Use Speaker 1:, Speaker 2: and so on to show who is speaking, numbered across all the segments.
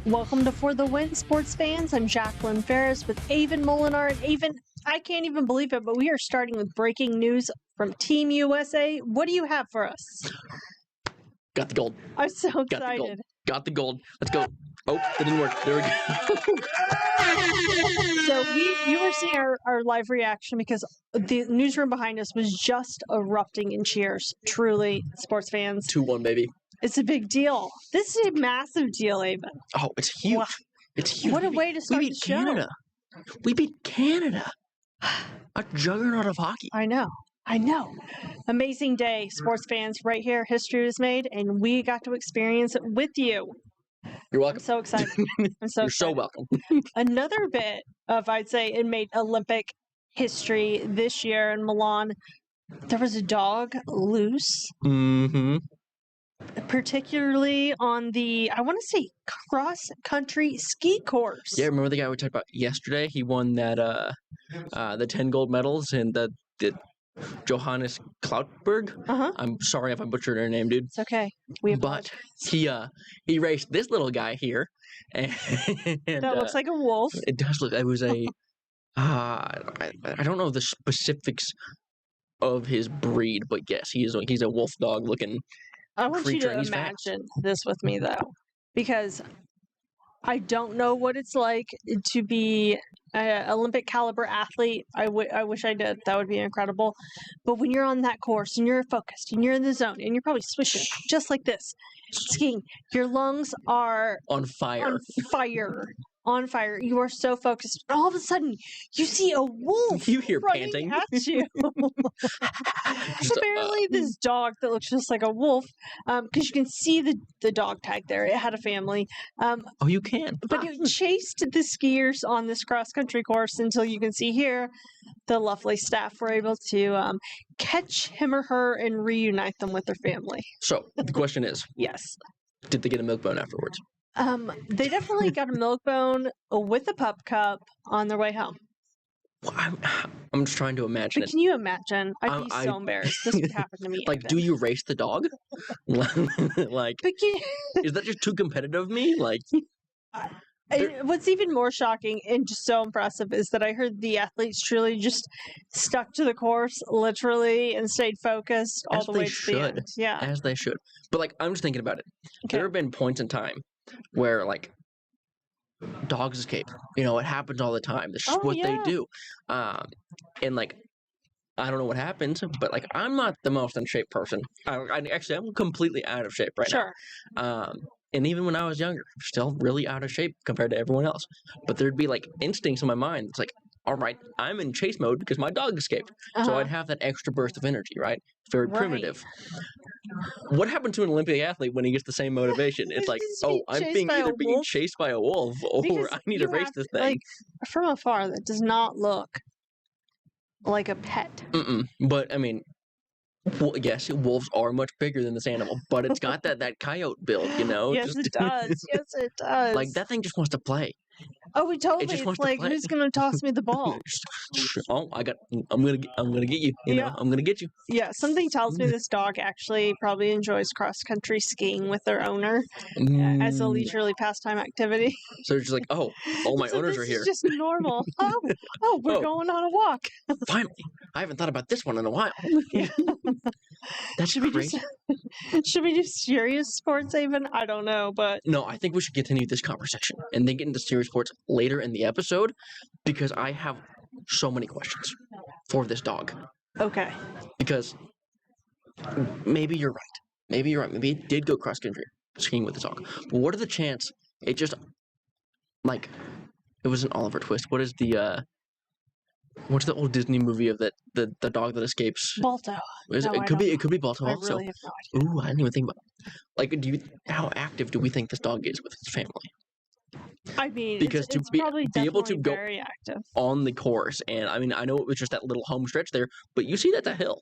Speaker 1: Welcome to For the Win, sports fans. I'm Jacqueline Ferris with Avon Molinar. And Avon, I can't even believe it, but we are starting with breaking news from Team USA. What do you have for us?
Speaker 2: Got the gold.
Speaker 1: I'm so excited.
Speaker 2: Got the gold. Got the gold. Let's go. Oh, that didn't work. There we go.
Speaker 1: So you were seeing our live reaction because the newsroom behind us was just erupting in cheers. Truly, sports fans.
Speaker 2: 2-1, baby.
Speaker 1: It's a big deal. This is a massive deal, Avon.
Speaker 2: Oh, it's huge.
Speaker 1: Wow.
Speaker 2: It's huge.
Speaker 1: What a way to start
Speaker 2: we
Speaker 1: the
Speaker 2: beat
Speaker 1: show.
Speaker 2: Canada. We beat Canada. A juggernaut of hockey.
Speaker 1: I know. Amazing day, sports fans. Right here, history was made, and we got to experience it with you.
Speaker 2: You're welcome.
Speaker 1: I'm so excited.
Speaker 2: You're so welcome.
Speaker 1: Another bit of, I'd say, it made Olympic history this year in Milan. There was a dog loose,
Speaker 2: Mm-hmm.
Speaker 1: particularly on the, I want to say, cross-country ski course.
Speaker 2: Yeah, remember the guy we talked about yesterday? He won that the 10 gold medals in the Johannes Klautberg.
Speaker 1: Uh-huh.
Speaker 2: I'm sorry if I butchered her name, dude.
Speaker 1: It's okay.
Speaker 2: But he raced this little guy here, and
Speaker 1: That looks like a wolf.
Speaker 2: it does look. It was a I don't know the specifics of his breed, but yes, he's a wolf dog looking.
Speaker 1: I want you
Speaker 2: creature,
Speaker 1: to
Speaker 2: and he's fast.
Speaker 1: imagine this with me, though, because I don't know what it's like to be an Olympic caliber athlete. I wish I did. That would be incredible. But when you're on that course and you're focused and you're in the zone and you're probably swishing just like this, skiing, your lungs are
Speaker 2: On fire.
Speaker 1: on fire. You are so focused. And all of a sudden, you see a wolf
Speaker 2: You hear
Speaker 1: running
Speaker 2: panting.
Speaker 1: at you.
Speaker 2: Just,
Speaker 1: Apparently, this dog that looks just like a wolf, because you can see the dog tag there. It had a family.
Speaker 2: oh, you can.
Speaker 1: But it chased the skiers on this cross-country course until you can see here the lovely staff were able to catch him or her and reunite them with their family.
Speaker 2: So the question is,
Speaker 1: Yes.
Speaker 2: did they get a milk bone afterwards?
Speaker 1: They definitely got a milk bone with a pup cup on their way home.
Speaker 2: Well, I'm just trying to imagine
Speaker 1: But
Speaker 2: it.
Speaker 1: can you imagine? I'd be
Speaker 2: I-
Speaker 1: so embarrassed. This would happen to me.
Speaker 2: Like, do you race the dog? Like,
Speaker 1: But
Speaker 2: is that just too competitive of me? Like,
Speaker 1: and what's even more shocking and just so impressive is that I heard the athletes truly just stuck to the course, literally, and stayed focused all
Speaker 2: As
Speaker 1: the
Speaker 2: they
Speaker 1: way to the end.
Speaker 2: should.
Speaker 1: Yeah.
Speaker 2: as they should. But like, I'm just thinking about it.
Speaker 1: Okay.
Speaker 2: There have been points in time where like dogs escape. You know, it happens all the time. This is
Speaker 1: Oh,
Speaker 2: what
Speaker 1: yeah.
Speaker 2: they do. And like, I don't know what happens, but like, I'm not the most in shape person. Actually, I'm completely out of shape right
Speaker 1: Sure.
Speaker 2: now. And even when I was younger, still really out of shape compared to everyone else. But there'd be like instincts in my mind. It's like, all right, I'm in chase mode because my dog escaped. So
Speaker 1: Uh-huh.
Speaker 2: I'd have that extra burst of energy, right? Very
Speaker 1: Right.
Speaker 2: primitive. What happened to an Olympic athlete when he gets the same motivation? It's like,
Speaker 1: He's
Speaker 2: oh,
Speaker 1: being
Speaker 2: I'm
Speaker 1: chased
Speaker 2: being
Speaker 1: by a
Speaker 2: either being
Speaker 1: wolf.
Speaker 2: chased by a wolf or
Speaker 1: Because
Speaker 2: I need
Speaker 1: you
Speaker 2: to race
Speaker 1: have
Speaker 2: this
Speaker 1: to,
Speaker 2: thing.
Speaker 1: like, from afar, that does not look like a pet.
Speaker 2: Mm-mm. But I mean, yes, wolves are much bigger than this animal, but it's got that coyote build, you know?
Speaker 1: Yes, it does. Yes, it does.
Speaker 2: Like that thing just wants to play.
Speaker 1: Oh, we totally.
Speaker 2: just
Speaker 1: It's
Speaker 2: wants to
Speaker 1: like,
Speaker 2: play.
Speaker 1: who's going to toss me the ball?
Speaker 2: Oh, I'm gonna get you. You know,
Speaker 1: Yeah.
Speaker 2: I'm gonna get you.
Speaker 1: Yeah, something tells me this dog actually probably enjoys cross-country skiing with their owner as a
Speaker 2: Mm.
Speaker 1: leisurely pastime activity.
Speaker 2: So it's just like, oh, all my
Speaker 1: So
Speaker 2: owners
Speaker 1: this
Speaker 2: are here.
Speaker 1: is just normal. Oh, we're
Speaker 2: Oh.
Speaker 1: going on a walk.
Speaker 2: Finally, I haven't thought about this one in a while. That's
Speaker 1: Should we
Speaker 2: crazy.
Speaker 1: Should we do serious sports, even? I don't know, but
Speaker 2: No, I think we should continue this conversation and then get into serious sports later in the episode because I have so many questions for this dog.
Speaker 1: okay.
Speaker 2: Because maybe you're right. Maybe you're right. Maybe it did go cross country skiing with the dog. But what are the chance it just like it was an Oliver Twist? What is the what's the old Disney movie of that the dog that escapes?
Speaker 1: Balto.
Speaker 2: Is
Speaker 1: No, I
Speaker 2: it could be Balto
Speaker 1: I
Speaker 2: also.
Speaker 1: really have no idea.
Speaker 2: Ooh, I didn't even think about like how active do we think this dog is with his family
Speaker 1: I mean,
Speaker 2: Because to
Speaker 1: it's
Speaker 2: be
Speaker 1: probably
Speaker 2: able to
Speaker 1: definitely
Speaker 2: go
Speaker 1: very active.
Speaker 2: on the course? And I mean, I know it was just that little home stretch there, but you see that's a hill.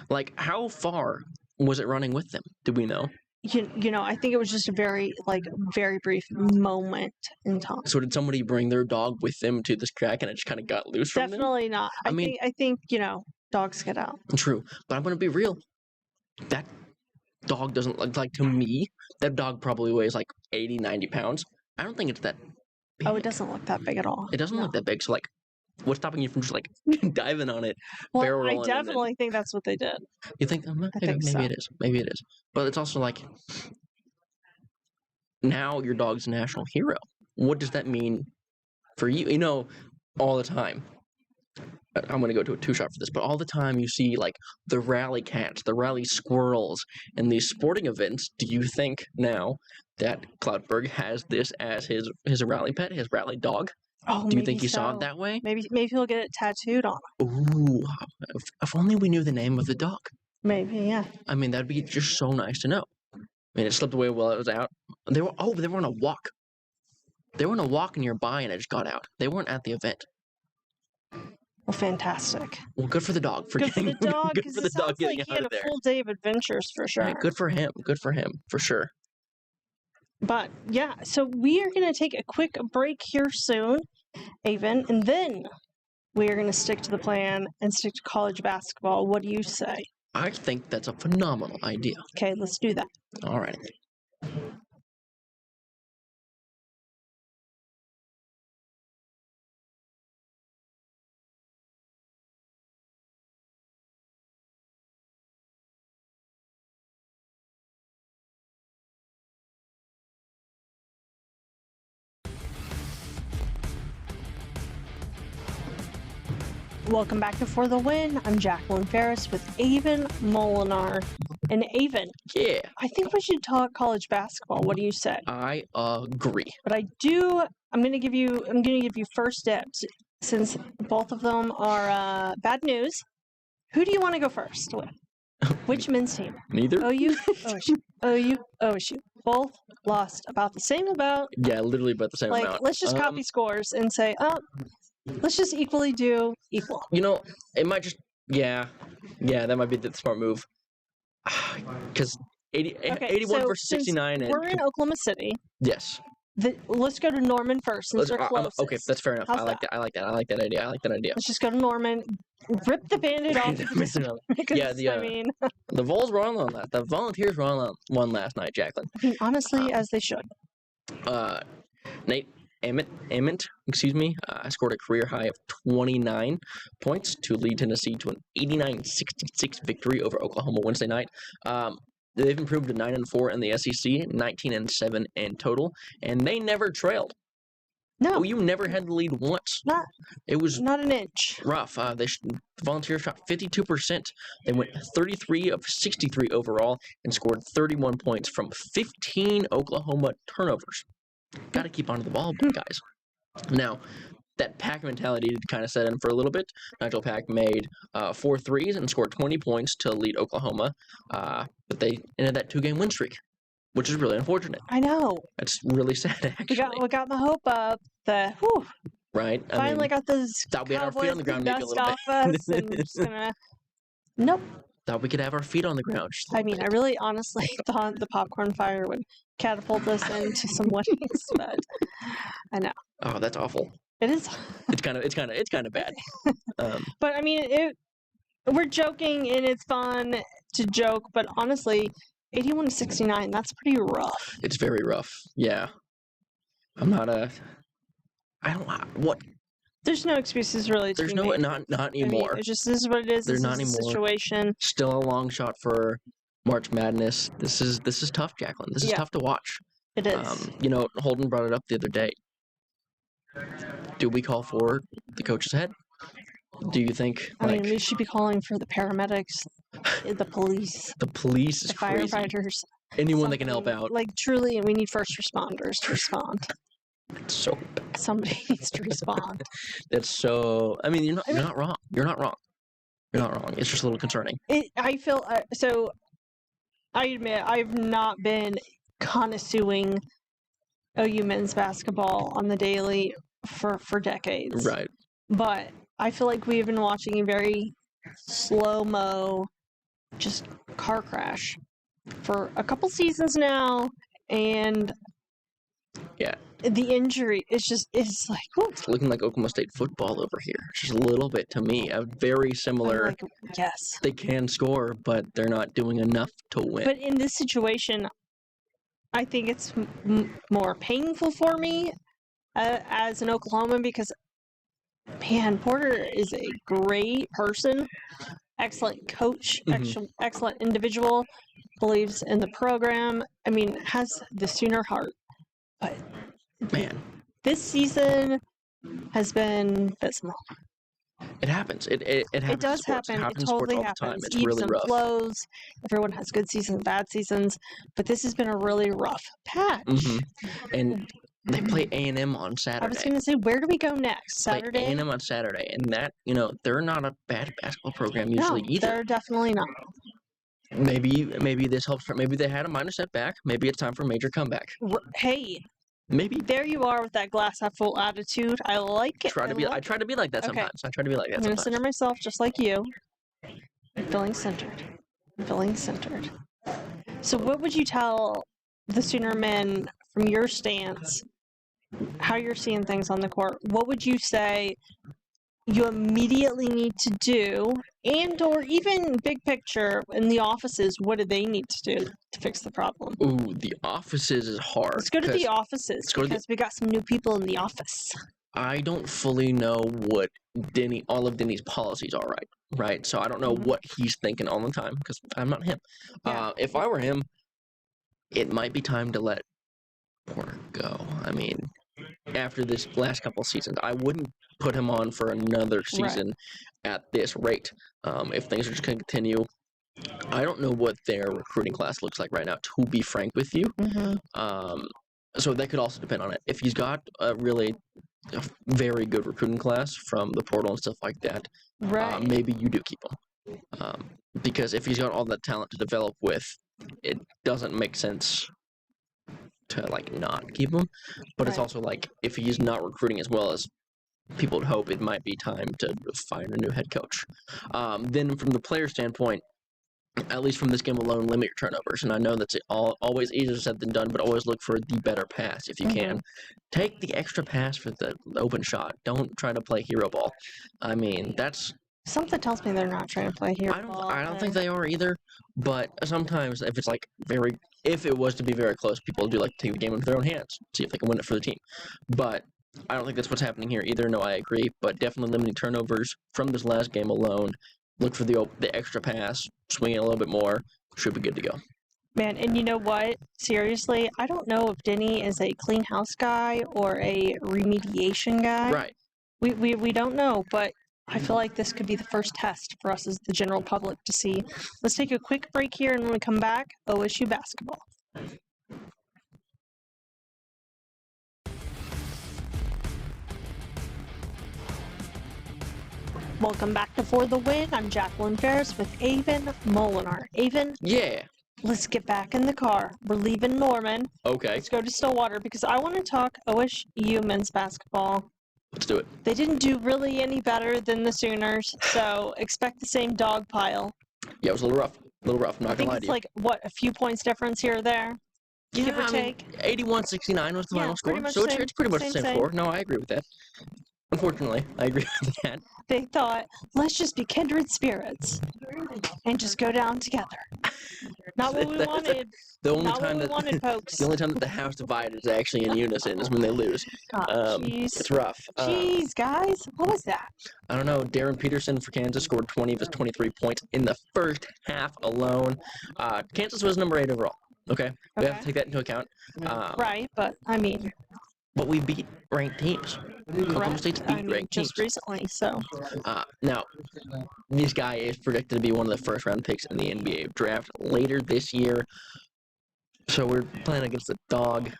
Speaker 2: Like, how far was it running with them? Do we know?
Speaker 1: You know, I think it was just a very brief moment in time.
Speaker 2: So did somebody bring their dog with them to this track and it just kind of got loose from them?
Speaker 1: Definitely not.
Speaker 2: I mean-
Speaker 1: I think dogs get out.
Speaker 2: True, but I'm gonna be real. That dog doesn't look like, to me, that dog probably weighs like 80, 90 pounds. I don't think it's that big.
Speaker 1: Oh, it doesn't look that big at all.
Speaker 2: It doesn't
Speaker 1: No.
Speaker 2: look that big. So like, what's stopping you from just like diving on it,
Speaker 1: Well,
Speaker 2: barrel
Speaker 1: I
Speaker 2: rolling? and then-
Speaker 1: definitely think that's what they did.
Speaker 2: You think? Maybe,
Speaker 1: think so.
Speaker 2: maybe it is. Maybe it is. But it's also like, now your dog's a national hero. What does that mean for you? You know, all the time. I'm going to go to a two-shot for this, but all the time you see like the rally cats, the rally squirrels, and these sporting events. Do you think now that Cloudberg has this as his rally pet, his rally dog?
Speaker 1: Oh,
Speaker 2: Do you
Speaker 1: maybe
Speaker 2: think he saw
Speaker 1: so.
Speaker 2: it that way?
Speaker 1: Maybe he'll get it tattooed on him.
Speaker 2: Ooh, if only we knew the name of the dog.
Speaker 1: Maybe, yeah.
Speaker 2: I mean, that'd be just so nice to know. I mean, it slipped away while it was out. They were on a walk. They were on a walk nearby, and it just got out. They weren't at the event.
Speaker 1: Well, fantastic.
Speaker 2: Well, good for the dog for
Speaker 1: Good for
Speaker 2: getting
Speaker 1: the dog,
Speaker 2: good
Speaker 1: because
Speaker 2: for the
Speaker 1: it
Speaker 2: dog
Speaker 1: sounds
Speaker 2: getting
Speaker 1: like he
Speaker 2: out
Speaker 1: had
Speaker 2: of
Speaker 1: a
Speaker 2: there.
Speaker 1: full day of adventures for sure.
Speaker 2: Yeah, good for him. Good for him for sure.
Speaker 1: But yeah, so we are going to take a quick break here soon, Avon, and then we are going to stick to the plan and stick to college basketball. What do you say?
Speaker 2: I think that's a phenomenal idea.
Speaker 1: Okay, let's do that.
Speaker 2: All right.
Speaker 1: Welcome back to For the Win. I'm Jacqueline Ferris with Avon Molinar. And Avon,
Speaker 2: Yeah,
Speaker 1: I think we should talk college basketball. What do you say?
Speaker 2: I agree.
Speaker 1: But I'm gonna give you first dibs since both of them are bad news. Who do you want to go first with? Which men's team?
Speaker 2: Neither?
Speaker 1: OU, OSU. Both lost about the same amount.
Speaker 2: Yeah, literally about the same
Speaker 1: Like,
Speaker 2: amount.
Speaker 1: let's just copy scores and say, let's just equally do equal.
Speaker 2: You know, it might just yeah, that might be the smart move. Because 81
Speaker 1: so
Speaker 2: versus
Speaker 1: since
Speaker 2: 69 and
Speaker 1: We're in Oklahoma City.
Speaker 2: yes.
Speaker 1: Let's go to Norman first since they're closest.
Speaker 2: Okay, that's fair enough.
Speaker 1: How's
Speaker 2: I like that. I like that idea.
Speaker 1: Let's just go to Norman. Rip the Band-Aid off. Because,
Speaker 2: Yeah,
Speaker 1: I mean,
Speaker 2: the Vols were on last. The Volunteers were on one last night, Jacqueline.
Speaker 1: honestly, as they should.
Speaker 2: Nate Ament, scored a career high of 29 points to lead Tennessee to an 89-66 victory over Oklahoma Wednesday night. They've improved to 9-4 in the SEC, 19-7 in total, and they never trailed.
Speaker 1: No,
Speaker 2: You never had the lead once. It was
Speaker 1: not an inch.
Speaker 2: rough. The Volunteers shot 52%. They went 33 of 63 overall and scored 31 points from 15 Oklahoma turnovers. Got to keep onto the ball, guys. Now, that Pack mentality did kind of set in for a little bit. Nigel Pack made 4 threes and scored 20 points to lead Oklahoma, but they ended that 2-game win streak, which is really unfortunate.
Speaker 1: I know.
Speaker 2: That's really sad, actually.
Speaker 1: We got my hope up.
Speaker 2: Right? I
Speaker 1: Finally
Speaker 2: mean,
Speaker 1: got those
Speaker 2: thought we had our feet
Speaker 1: Cowboys
Speaker 2: on the ground
Speaker 1: the
Speaker 2: maybe a
Speaker 1: dust
Speaker 2: little
Speaker 1: off
Speaker 2: bit.
Speaker 1: us, and we're just gonna. Nope.
Speaker 2: thought we could have our feet on the ground. just a
Speaker 1: I
Speaker 2: little
Speaker 1: mean, I
Speaker 2: bit.
Speaker 1: really honestly thought the popcorn fire would catapult us into some winnings, but
Speaker 2: Oh, that's awful.
Speaker 1: it is.
Speaker 2: It's kind of bad.
Speaker 1: But I mean, we're joking and it's fun to joke, but honestly, 81-69, that's pretty rough.
Speaker 2: It's very rough. Yeah. I'm not I don't what
Speaker 1: There's no excuses really.
Speaker 2: there's
Speaker 1: to
Speaker 2: no
Speaker 1: be made.
Speaker 2: not
Speaker 1: I mean,
Speaker 2: anymore.
Speaker 1: it's just this is what it is.
Speaker 2: There's
Speaker 1: This
Speaker 2: not
Speaker 1: is the
Speaker 2: anymore.
Speaker 1: situation.
Speaker 2: Still a long shot for March Madness. This is tough, Jacqueline. This is
Speaker 1: Yeah.
Speaker 2: tough to watch.
Speaker 1: It is.
Speaker 2: Holden brought it up the other day. Do we call for the coach's head? Do you think
Speaker 1: I mean, we should be calling for the paramedics, the police,
Speaker 2: the police is
Speaker 1: the
Speaker 2: crazy?
Speaker 1: firefighters.
Speaker 2: Anyone that can help
Speaker 1: something.
Speaker 2: out.
Speaker 1: Like, truly, we need first responders to respond.
Speaker 2: It's so
Speaker 1: Somebody needs to respond.
Speaker 2: that's so. I mean, you're
Speaker 1: I mean-
Speaker 2: not wrong. You're not wrong. You're not wrong. It's just a little concerning.
Speaker 1: I feel so. I admit I've not been connoisseuring OU men's basketball on the daily for decades.
Speaker 2: Right.
Speaker 1: But I feel like we've been watching a very slow-mo, just car crash for a couple seasons now, and
Speaker 2: Yeah.
Speaker 1: the injury it's like, whew.
Speaker 2: It's looking like Oklahoma State football over here. Just a little bit to me. A very
Speaker 1: I'm
Speaker 2: similar.
Speaker 1: like, yes.
Speaker 2: They can score, but they're not doing enough to win.
Speaker 1: But in this situation, I think it's more painful for me as an Oklahoman because, man, Porter is a great person, excellent coach, excellent individual, believes in the program. I mean, has the Sooner heart. But
Speaker 2: Man,
Speaker 1: this season has been abysmal.
Speaker 2: it happens. It happens.
Speaker 1: It does
Speaker 2: in sports.
Speaker 1: happen.
Speaker 2: It happens
Speaker 1: It
Speaker 2: in sports
Speaker 1: totally
Speaker 2: all
Speaker 1: happens.
Speaker 2: the time. It's
Speaker 1: Ebbs
Speaker 2: really
Speaker 1: and
Speaker 2: rough.
Speaker 1: flows. Everyone has good seasons, bad seasons, but this has been a really rough patch.
Speaker 2: And they play A&M on
Speaker 1: I was
Speaker 2: Saturday.
Speaker 1: going to say, where do we go next?
Speaker 2: Play
Speaker 1: Saturday?
Speaker 2: A&M on Saturday, and that they're not a bad basketball program usually
Speaker 1: No,
Speaker 2: either.
Speaker 1: they're definitely not.
Speaker 2: Maybe this helps. Maybe they had a minor setback. Maybe it's time for a major comeback.
Speaker 1: Hey,
Speaker 2: Maybe.
Speaker 1: there you are with that glass half full attitude. I like it.
Speaker 2: I try to be like that
Speaker 1: Okay.
Speaker 2: sometimes. I try to be like that
Speaker 1: I'm going to
Speaker 2: sometimes.
Speaker 1: center myself just like you. Feeling centered. Feeling centered. So, what would you tell the Sooner men from your stance, how you're seeing things on the court? What would you say you immediately need to do, and or even big picture in the offices, what do they need to do to fix the problem?
Speaker 2: Ooh, the offices is hard.
Speaker 1: Let's go to the
Speaker 2: 'cause
Speaker 1: offices
Speaker 2: go to the-
Speaker 1: because we got some new people in the office.
Speaker 2: I don't fully know what all of Denny's policies are, right? So I don't know
Speaker 1: Mhm.
Speaker 2: what he's thinking all the time because I'm not him.
Speaker 1: Yeah.
Speaker 2: If I were him, it might be time to let Porter go. I mean, after this last couple seasons, I wouldn't put him on for another season at this rate. If things are just going to continue, I don't know what their recruiting class looks like right now, to be frank with you. So that could also depend on it. If he's got a very good recruiting class from the portal and stuff like that,
Speaker 1: Right.
Speaker 2: maybe you do keep him. Because if he's got all that talent to develop with, it doesn't make sense to not keep him. But it's
Speaker 1: Right.
Speaker 2: also if he's not recruiting as well as people would hope, it might be time to find a new head coach. Then from the player standpoint, at least from this game alone, limit your turnovers. And I know that's always easier said than done, but always look for the better pass if you can. Take the extra pass for the open shot. Don't try to play hero ball. I mean, that's...
Speaker 1: Something tells me they're not trying to play hero ball.
Speaker 2: I don't think they are either, but sometimes if it's if it was to be very close, people do like to take the game into their own hands, see if they can win it for the team. But I don't think that's what's happening here either. No, I agree, but definitely limiting turnovers from this last game alone. Look for the extra pass, swing it a little bit more, should be good to go.
Speaker 1: Man, and you know what? Seriously, I don't know if Denny is a clean house guy or a remediation guy.
Speaker 2: Right.
Speaker 1: We don't know, but I feel like this could be the first test for us as the general public to see. Let's take a quick break here, and when we come back, OSU basketball. Welcome back to For the Win. I'm Jacqueline Ferris with Avon Molinar. Avon,
Speaker 2: Yeah.
Speaker 1: let's get back in the car. We're leaving Norman.
Speaker 2: Okay.
Speaker 1: Let's go to Stillwater because I want to talk OSU men's basketball.
Speaker 2: Let's do it.
Speaker 1: They didn't do really any better than the Sooners, so expect the same dog pile.
Speaker 2: Yeah, it was a little rough. I'm not
Speaker 1: I
Speaker 2: going to
Speaker 1: think
Speaker 2: lie
Speaker 1: it's
Speaker 2: to you.
Speaker 1: a few points difference here or there? Give or take?
Speaker 2: 81-69 was the
Speaker 1: Yeah,
Speaker 2: final score.
Speaker 1: pretty much
Speaker 2: So
Speaker 1: same-
Speaker 2: it's pretty much the
Speaker 1: same.
Speaker 2: same score. No, I agree with that. Unfortunately, I agree with that.
Speaker 1: They thought, let's just be kindred spirits and just go down together. Not what we wanted.
Speaker 2: The only
Speaker 1: Not
Speaker 2: time
Speaker 1: what we
Speaker 2: that
Speaker 1: wanted, folks.
Speaker 2: the only time that the house divided is actually in unison is when they lose.
Speaker 1: Jeez.
Speaker 2: It's rough.
Speaker 1: Jeez, guys. What was that?
Speaker 2: I don't know. Darren Peterson for Kansas scored 20 of his 23 points in the first half alone. Kansas was number 8 overall. Okay? We have to take that into account.
Speaker 1: Right, but I mean,
Speaker 2: But we beat ranked teams. Oklahoma State's beat ranked teams.
Speaker 1: just recently, so.
Speaker 2: Now, this guy is predicted to be one of the first-round picks in the NBA draft later this year. So we're playing against the dog.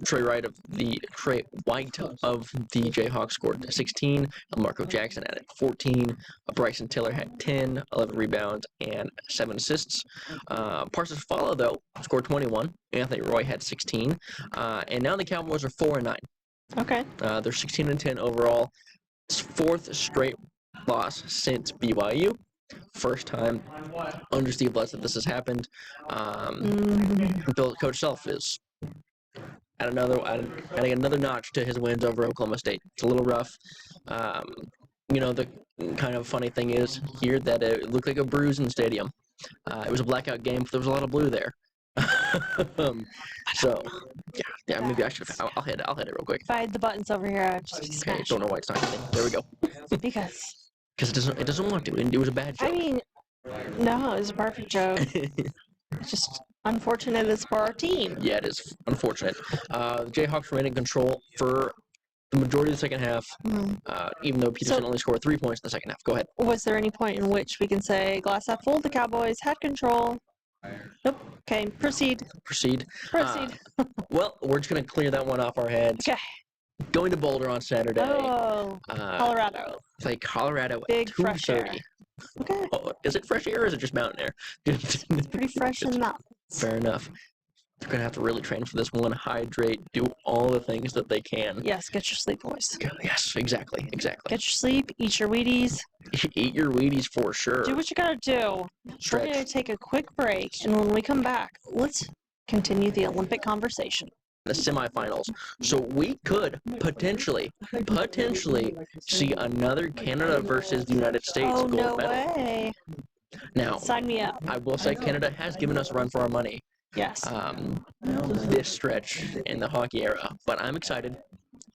Speaker 2: Trey White of the Jayhawks scored 16. Marco Jackson added 14. Bryson Tiller had 10, 11 rebounds, and 7 assists. Parsons Follow, though, scored 21. Anthony Roy had 16. And now the Cowboys are 4-9.
Speaker 1: Okay.
Speaker 2: They're 16-10 overall. It's 4th straight loss since BYU. First time under Steve Bledsoe that this has happened. Coach Self is adding another notch to his wins over Oklahoma State. It's a little rough. The kind of funny thing is here that it looked like a bruise in the stadium. It was a blackout game, but there was a lot of blue there. So, yeah, maybe I should. I'll hit it real quick.
Speaker 1: If I had the buttons over here, I'd just be
Speaker 2: Okay,
Speaker 1: smashing.
Speaker 2: don't know why it's not hitting. There we go.
Speaker 1: Because
Speaker 2: Because it doesn't want to, and it was a bad
Speaker 1: I
Speaker 2: joke.
Speaker 1: mean, no, it was a perfect joke. It's just unfortunate it's for our team.
Speaker 2: Yeah, it is unfortunate. The Jayhawks remain in control for the majority of the second half, even though Peterson only scored 3 points in the second half. Go ahead.
Speaker 1: Was there any point in which we can say glass half full? The Cowboys had control. Nope. Okay, proceed.
Speaker 2: Proceed.
Speaker 1: Proceed.
Speaker 2: Well, we're just going to clear that one off our heads.
Speaker 1: Okay.
Speaker 2: Going to Boulder on Saturday.
Speaker 1: Oh, Colorado.
Speaker 2: Play Colorado at
Speaker 1: Big fresh air.
Speaker 2: 2:30.
Speaker 1: Okay.
Speaker 2: Oh, is it fresh air or is it just mountain air?
Speaker 1: It's pretty fresh in that.
Speaker 2: Fair enough. They're going to have to really train for this one, hydrate, do all the things that they can.
Speaker 1: Yes, get your sleep, boys.
Speaker 2: Yes, exactly.
Speaker 1: Get your sleep, eat your Wheaties.
Speaker 2: Eat your Wheaties for sure.
Speaker 1: Do what you gotta do. We're gonna take a quick break, and when we come back, let's continue the Olympic conversation.
Speaker 2: The semifinals. So we could potentially see another Canada versus the United States
Speaker 1: Oh,
Speaker 2: gold
Speaker 1: no
Speaker 2: medal.
Speaker 1: way.
Speaker 2: Now,
Speaker 1: Sign me up.
Speaker 2: I will say Canada has given us a run for our money
Speaker 1: Yes.
Speaker 2: this stretch in the hockey era, but I'm excited.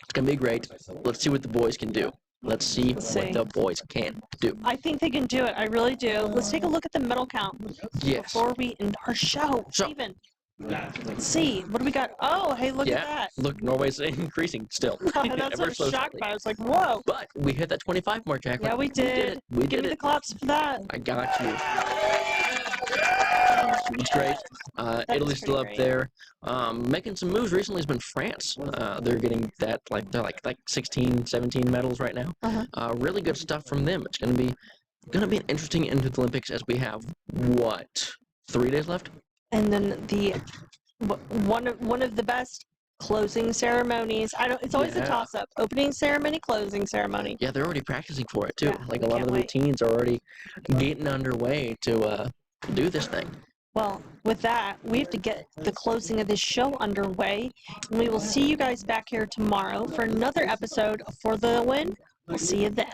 Speaker 2: It's going to be great. Let's see what the boys can do. Let's see what the boys can do.
Speaker 1: I think they can do it. I really do. Let's take a look at the medal count
Speaker 2: Yes.
Speaker 1: before we end our show.
Speaker 2: So-
Speaker 1: Steven, let's see. What do we got? Oh, hey, look at that.
Speaker 2: Look, Norway's increasing still.
Speaker 1: That's what I
Speaker 2: Ever
Speaker 1: was
Speaker 2: so
Speaker 1: shocked
Speaker 2: slightly.
Speaker 1: by. I was like, whoa.
Speaker 2: But we hit that 25 mark, Jack.
Speaker 1: Yeah, we did.
Speaker 2: We
Speaker 1: Give
Speaker 2: did
Speaker 1: me the
Speaker 2: it.
Speaker 1: claps for that.
Speaker 2: I got you. It's great. Italy's still up
Speaker 1: pretty
Speaker 2: there. Making some moves recently has been France. They're getting that they're like 16, 17 medals right now.
Speaker 1: Uh-huh.
Speaker 2: Really good stuff from them. It's gonna be an interesting end to the Olympics as we have 3 days left.
Speaker 1: And then one of the best closing ceremonies. It's always a
Speaker 2: Yeah.
Speaker 1: toss up. Opening ceremony, closing ceremony.
Speaker 2: Yeah, they're already practicing for it too.
Speaker 1: Yeah,
Speaker 2: Like
Speaker 1: we
Speaker 2: a lot of
Speaker 1: can't
Speaker 2: the
Speaker 1: wait.
Speaker 2: routines are already getting underway to do this thing.
Speaker 1: Well, with that, we have to get the closing of this show underway. And we will see you guys back here tomorrow for another episode of For the Win. We'll see you then.